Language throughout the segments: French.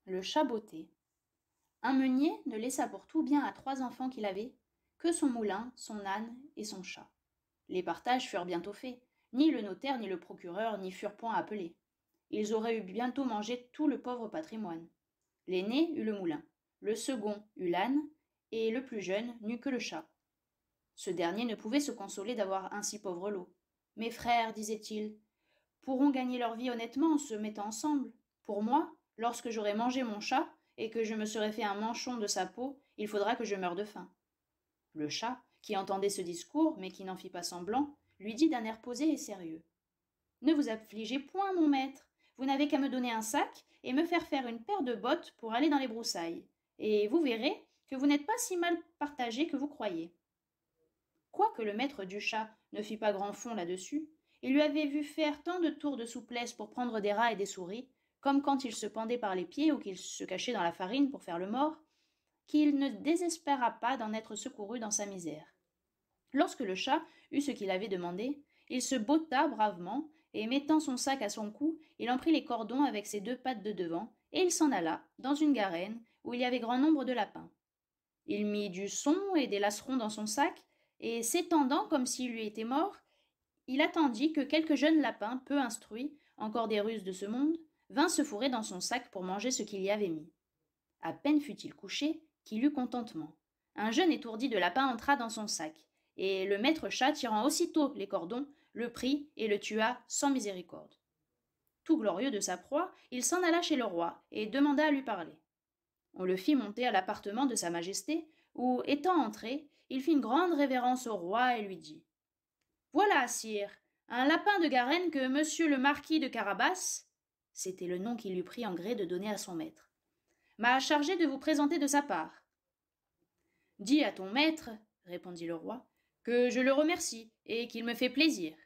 Le chat botté. Un meunier ne laissa pour tout bien à 3 enfants qu'il avait que son moulin, son âne et son chat. Les partages furent bientôt faits. Ni le notaire, ni le procureur n'y furent point appelés. Ils auraient eu bientôt mangé tout le pauvre patrimoine. L'aîné eut le moulin, le second eut l'âne, et le plus jeune n'eut que le chat. Ce dernier ne pouvait se consoler d'avoir un si pauvre lot. Mes frères, disait-il, pourront gagner leur vie honnêtement en se mettant ensemble. Pour moi, lorsque j'aurai mangé mon chat et que je me serai fait un manchon de sa peau, il faudra que je meure de faim. Le chat, qui entendait ce discours, mais qui n'en fit pas semblant, lui dit d'un air posé et sérieux. Ne vous affligez point, mon maître. Vous n'avez qu'à me donner un sac et me faire faire une paire de bottes pour aller dans les broussailles. Et vous verrez que vous n'êtes pas si mal partagé que vous croyez. Quoique le maître du chat ne fît pas grand fond là-dessus, il lui avait vu faire tant de tours de souplesse pour prendre des rats et des souris, comme quand il se pendait par les pieds ou qu'il se cachait dans la farine pour faire le mort, qu'il ne désespéra pas d'en être secouru dans sa misère. Lorsque le chat eut ce qu'il avait demandé, il se botta bravement, et mettant son sac à son cou, il en prit les cordons avec ses 2 pattes de devant, et il s'en alla, dans une garenne, où il y avait grand nombre de lapins. Il mit du son et des lacerons dans son sac, et s'étendant comme s'il lui était mort, il attendit que quelques jeunes lapins, peu instruits, encore des ruses de ce monde, vinssent se fourrer dans son sac pour manger ce qu'il y avait mis. À peine fut-il couché qu'il eut contentement. Un jeune étourdi de lapin entra dans son sac, et le maître chat, tirant aussitôt les cordons, le prit et le tua sans miséricorde. Tout glorieux de sa proie, il s'en alla chez le roi et demanda à lui parler. On le fit monter à l'appartement de sa majesté, où, étant entré, il fit une grande révérence au roi et lui dit « Voilà, sire, un lapin de Garenne que monsieur le marquis de Carabas, c'était le nom qu'il eût pris en gré de donner à son maître, m'a chargé de vous présenter de sa part. » Dis à ton maître, répondit le roi, que je le remercie et qu'il me fait plaisir.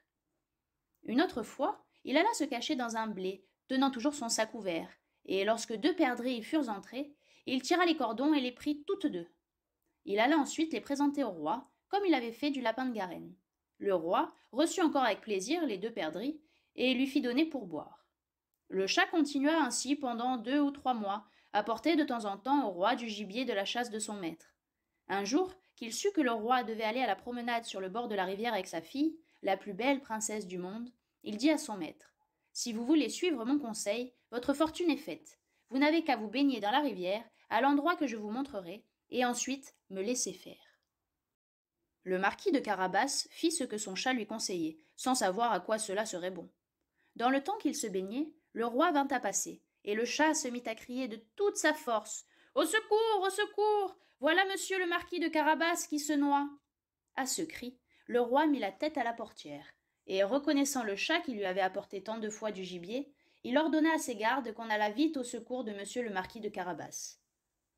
Une autre fois, il alla se cacher dans un blé, tenant toujours son sac ouvert, et lorsque 2 perdrix y furent entrés, il tira les cordons et les prit toutes 2. Il alla ensuite les présenter au roi, comme il avait fait du lapin de Garenne. Le roi reçut encore avec plaisir les 2 perdrix et lui fit donner pour boire. Le chat continua ainsi pendant 2 ou 3 mois, à porter de temps en temps au roi du gibier de la chasse de son maître. Un jour, qu'il sut que le roi devait aller à la promenade sur le bord de la rivière avec sa fille, la plus belle princesse du monde, il dit à son maître « Si vous voulez suivre mon conseil, votre fortune est faite. Vous n'avez qu'à vous baigner dans la rivière, à l'endroit que je vous montrerai, et ensuite me laisser faire. » Le marquis de Carabas fit ce que son chat lui conseillait, sans savoir à quoi cela serait bon. Dans le temps qu'il se baignait, le roi vint à passer, et le chat se mit à crier de toute sa force « Au secours, au secours! Voilà monsieur le marquis de Carabas qui se noie !» À ce cri, le roi mit la tête à la portière, et reconnaissant le chat qui lui avait apporté tant de fois du gibier, il ordonna à ses gardes qu'on allât vite au secours de monsieur le marquis de Carabas.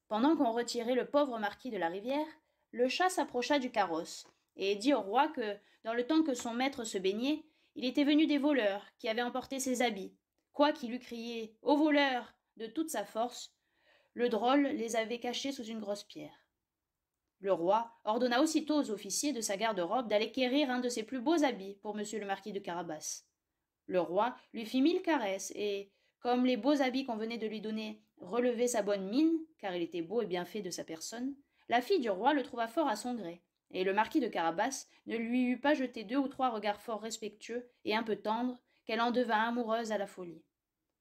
Pendant qu'on retirait le pauvre marquis de la rivière, le chat s'approcha du carrosse, et dit au roi que, dans le temps que son maître se baignait, il était venu des voleurs qui avaient emporté ses habits. Quoiqu'il eût crié « Aux voleurs !» de toute sa force, le drôle les avait cachés sous une grosse pierre. Le roi ordonna aussitôt aux officiers de sa garde-robe d'aller quérir un de ses plus beaux habits pour monsieur le marquis de Carabas. Le roi lui fit 1000 caresses et, comme les beaux habits qu'on venait de lui donner relevaient sa bonne mine, car il était beau et bien fait de sa personne, la fille du roi le trouva fort à son gré, et le marquis de Carabas ne lui eut pas jeté 2 ou 3 regards fort respectueux et un peu tendres qu'elle en devint amoureuse à la folie.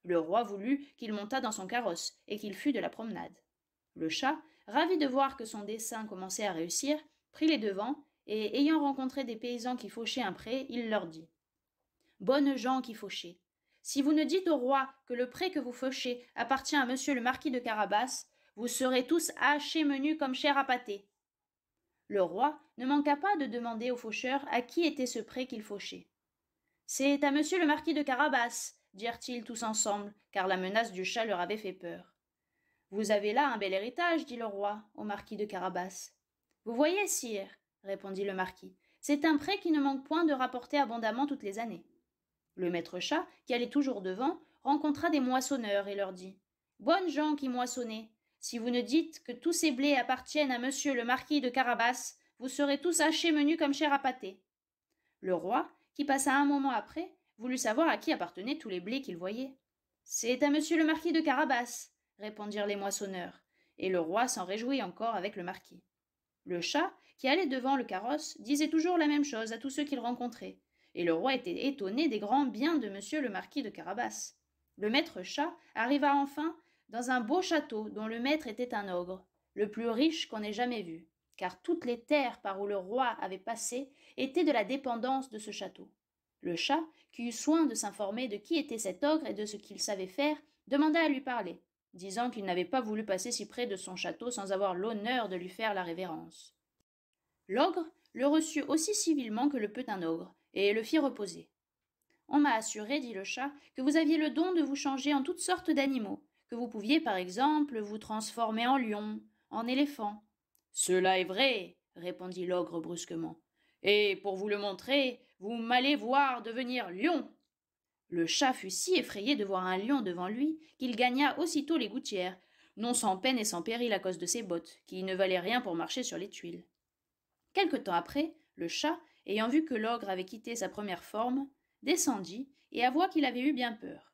Le roi voulut qu'il montât dans son carrosse et qu'il fût de la promenade. Le chat, ravi de voir que son dessein commençait à réussir, prit les devants, et ayant rencontré des paysans qui fauchaient un pré, il leur dit « Bonnes gens qui fauchez, si vous ne dites au roi que le pré que vous fauchez appartient à monsieur le marquis de Carabas, vous serez tous hachés menus comme chair à pâté. » Le roi ne manqua pas de demander aux faucheurs à qui était ce pré qu'ils fauchaient. « C'est à monsieur le marquis de Carabas, dirent-ils tous ensemble, car la menace du chat leur avait fait peur. « Vous avez là un bel héritage, dit le roi au marquis de Carabas. « Vous voyez, sire, répondit le marquis, c'est un pré qui ne manque point de rapporter abondamment toutes les années. Le maître chat, qui allait toujours devant, rencontra des moissonneurs et leur dit « Bonnes gens qui moissonnez, si vous ne dites que tous ces blés appartiennent à monsieur le marquis de Carabas, vous serez tous hachés menus comme chair à pâté. » Le roi, qui passa un moment après, voulut savoir à qui appartenaient tous les blés qu'il voyait. « C'est à monsieur le marquis de Carabas, répondirent les moissonneurs, et le roi s'en réjouit encore avec le marquis. Le chat, qui allait devant le carrosse, disait toujours la même chose à tous ceux qu'il rencontrait, et le roi était étonné des grands biens de monsieur le marquis de Carabas. Le maître chat arriva enfin dans un beau château dont le maître était un ogre, le plus riche qu'on ait jamais vu, car toutes les terres par où le roi avait passé étaient de la dépendance de ce château. Le chat, qui eut soin de s'informer de qui était cet ogre et de ce qu'il savait faire, demanda à lui parler, disant qu'il n'avait pas voulu passer si près de son château sans avoir l'honneur de lui faire la révérence. L'ogre le reçut aussi civilement que le peut un ogre, et le fit reposer. On m'a assuré, dit le chat, que vous aviez le don de vous changer en toutes sortes d'animaux, que vous pouviez, par exemple, vous transformer en lion, en éléphant. Cela est vrai, répondit l'ogre brusquement. Et pour vous le montrer, vous m'allez voir devenir lion. Le chat fut si effrayé de voir un lion devant lui qu'il gagna aussitôt les gouttières, non sans peine et sans péril à cause de ses bottes, qui ne valaient rien pour marcher sur les tuiles. Quelque temps après, le chat, ayant vu que l'ogre avait quitté sa première forme, descendit et avoua qu'il avait eu bien peur.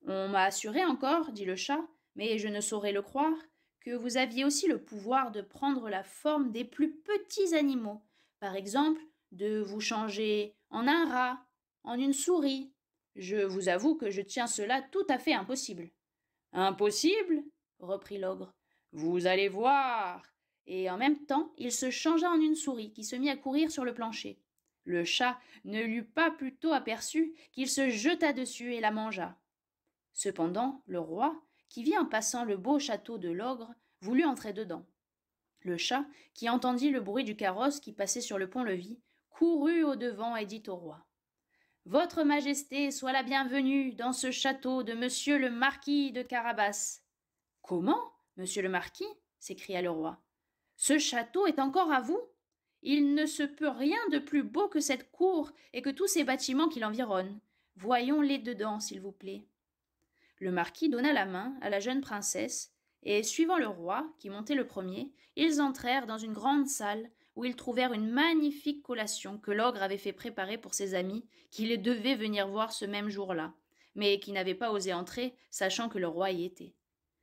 On m'a assuré encore, dit le chat, mais je ne saurais le croire, que vous aviez aussi le pouvoir de prendre la forme des plus petits animaux, par exemple de vous changer en un rat, en une souris. Je vous avoue que je tiens cela tout à fait impossible. Impossible, reprit l'ogre. Vous allez voir. Et en même temps, il se changea en une souris qui se mit à courir sur le plancher. Le chat ne l'eut pas plus tôt aperçu qu'il se jeta dessus et la mangea. Cependant, le roi, qui vit en passant le beau château de l'ogre, voulut entrer dedans. Le chat, qui entendit le bruit du carrosse qui passait sur le pont-levis, courut au-devant et dit au roi. Votre Majesté soit la bienvenue dans ce château de monsieur le marquis de Carabas. Comment, monsieur le marquis s'écria le roi. Ce château est encore à vous? Il ne se peut rien de plus beau que cette cour et que tous ces bâtiments qui l'environnent. Voyons-les dedans, s'il vous plaît. Le marquis donna la main à la jeune princesse, et, suivant le roi, qui montait le premier, ils entrèrent dans une grande salle où ils trouvèrent une magnifique collation que l'ogre avait fait préparer pour ses amis, qui les devaient venir voir ce même jour-là, mais qui n'avaient pas osé entrer, sachant que le roi y était.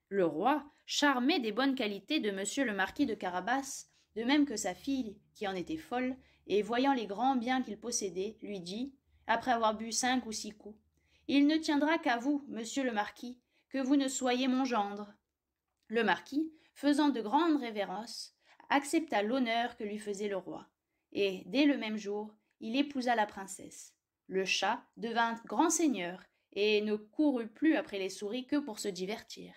Le roi, charmé des bonnes qualités de monsieur le marquis de Carabas, de même que sa fille, qui en était folle, et voyant les grands biens qu'il possédait, lui dit, après avoir bu 5 ou 6 coups, « Il ne tiendra qu'à vous, monsieur le marquis, que vous ne soyez mon gendre. » Le marquis, faisant de grandes révérences, accepta l'honneur que lui faisait le roi, et, dès le même jour, il épousa la princesse. Le chat devint grand seigneur, et ne courut plus après les souris que pour se divertir.